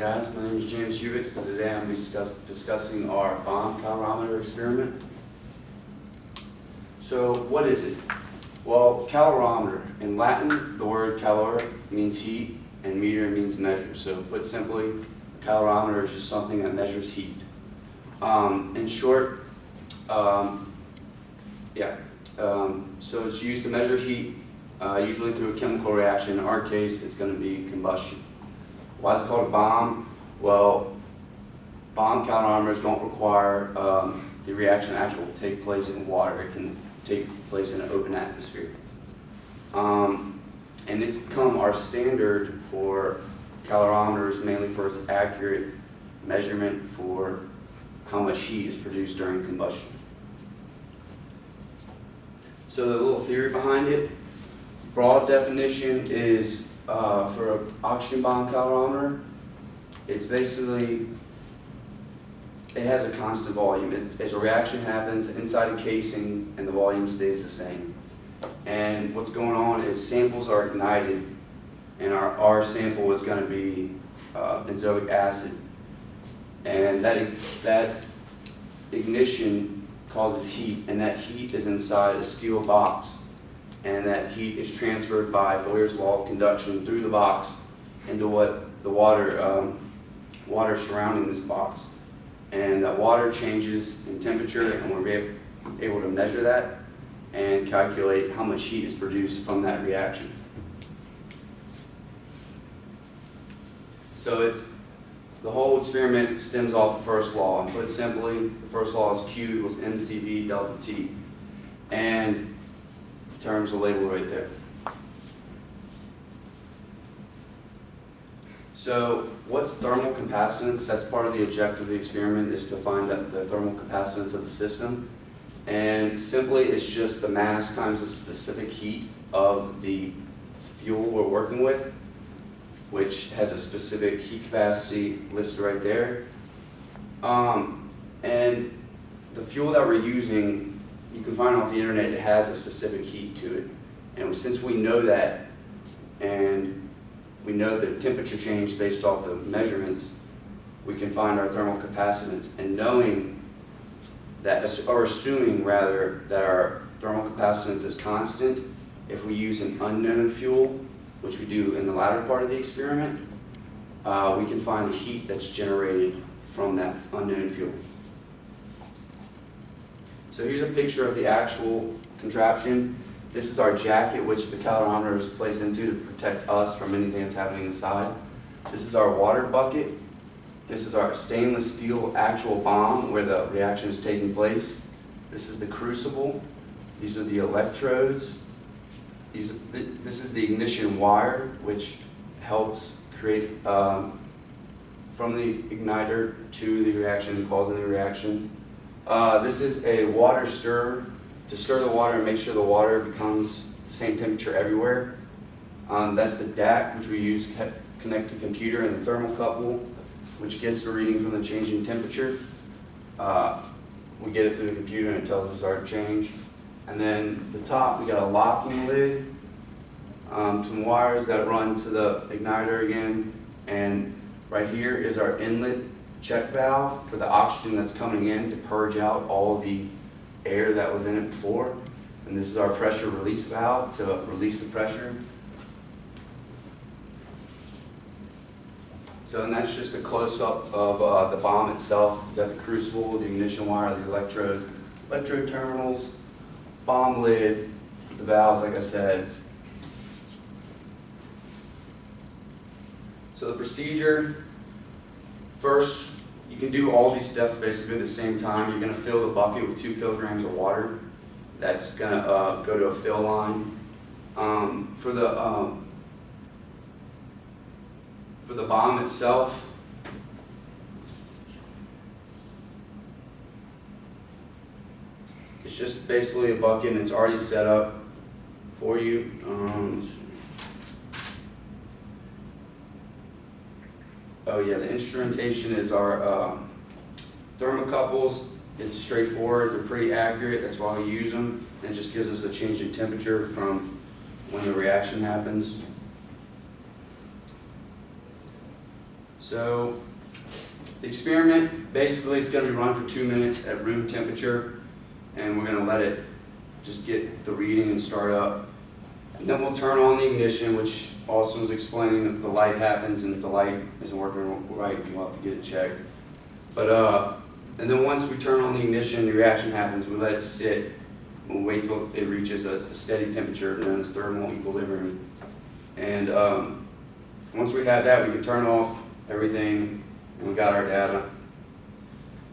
guys, my name is James Hubicz, and today I'm discussing our bomb calorimeter experiment. So what is it? Well, calorimeter, in Latin the word calor means heat and meter means measure. So put simply, a calorimeter is just something that measures heat. In short, so it's used to measure heat, usually through a chemical reaction. In our case, it's going to be combustion. Why is it called a bomb? Well, bomb calorimeters don't require the reaction to actually take place in water. It can take place in an open atmosphere. And it's become our standard for calorimeters, mainly for its accurate measurement for how much heat is produced during combustion. So the little theory behind it, broad definition is for an oxygen bomb calorimeter, it's basically, it has a constant volume. As a reaction happens inside a casing and the volume stays the same. And what's going on is samples are ignited, and our sample is going to be benzoic acid. And that ignition causes heat, and that heat is inside a steel box. And that heat is transferred by Fourier's law of conduction through the box into what the water surrounding this box. And that water changes in temperature, and we're able to measure that and calculate how much heat is produced from that reaction. So the whole experiment stems off the first law, and put simply, the first law is Q equals mCV delta T. And terms are labeled right there. So what's thermal capacitance? That's part of the objective of the experiment, is to find out the thermal capacitance of the system. And simply it's just the mass times the specific heat of the fuel we're working with, which has a specific heat capacity listed right there. And the fuel that we're using, you can find off the internet, it has a specific heat to it. And since we know that, and we know the temperature change based off the measurements, we can find our thermal capacitance. And knowing that, or assuming rather, that our thermal capacitance is constant, if we use an unknown fuel, which we do in the latter part of the experiment, we can find the heat that's generated from that unknown fuel. So here's a picture of the actual contraption. This is our jacket, which the calorimeter is placed into to protect us from anything that's happening inside. This is our water bucket. This is our stainless steel actual bomb where the reaction is taking place. This is the crucible. These are the electrodes. This is the ignition wire, which helps create from the igniter to the reaction, causing the reaction. This is a water stirrer to stir the water and make sure the water becomes the same temperature everywhere. That's the DAC, which we use to connect the computer, and the thermocouple, which gets the reading from the change in temperature. We get it through the computer and it tells us our change. And then the top, we got a locking lid, some wires that run to the igniter again, and right here is our inlet check valve for the oxygen that's coming in to purge out all the air that was in it before. And this is our pressure release valve to release the pressure. So, and that's just a close-up of the bomb itself. You've got the crucible, the ignition wire, the electrodes, electrode terminals, bomb lid, the valves, like I said. So the procedure, first, you can do all these steps basically at the same time. You're going to fill the bucket with 2 kilograms of water. That's going to go to a fill line. For the bomb itself, it's just basically a bucket, and it's already set up for you. Oh yeah, the instrumentation is our thermocouples. It's straightforward, they're pretty accurate, that's why we use them. And it just gives us a change in temperature from when the reaction happens. So the experiment, basically it's going to be run for 2 minutes at room temperature, and we're going to let it just get the reading and start up. And then we'll turn on the ignition, which also is explaining that the light happens, and if the light isn't working right, you'll have to get it checked. But and then once we turn on the ignition, the reaction happens, we let it sit, and we'll wait till it reaches a steady temperature known as thermal equilibrium. And once we have that, we can turn off everything, and we got our data.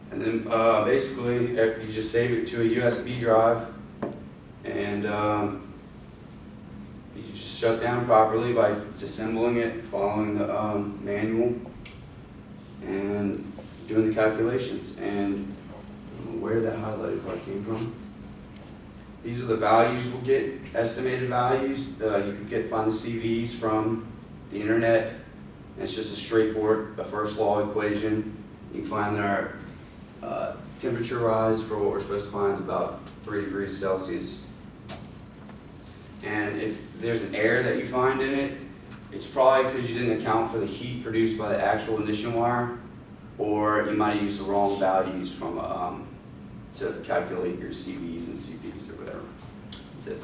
And then basically, you just save it to a USB drive, and you just shut down properly by disassembling it, following the manual, and doing the calculations. And I don't know where that highlighted part came from. These are the values we'll get, estimated values. You can find the CVs from the internet. And it's just a straightforward first law equation. You can find that our temperature rise for what we're supposed to find is about 3 degrees Celsius. And if there's an error that you find in it, it's probably because you didn't account for the heat produced by the actual ignition wire, or you might have used the wrong values from to calculate your CVs and CPs or whatever. That's it.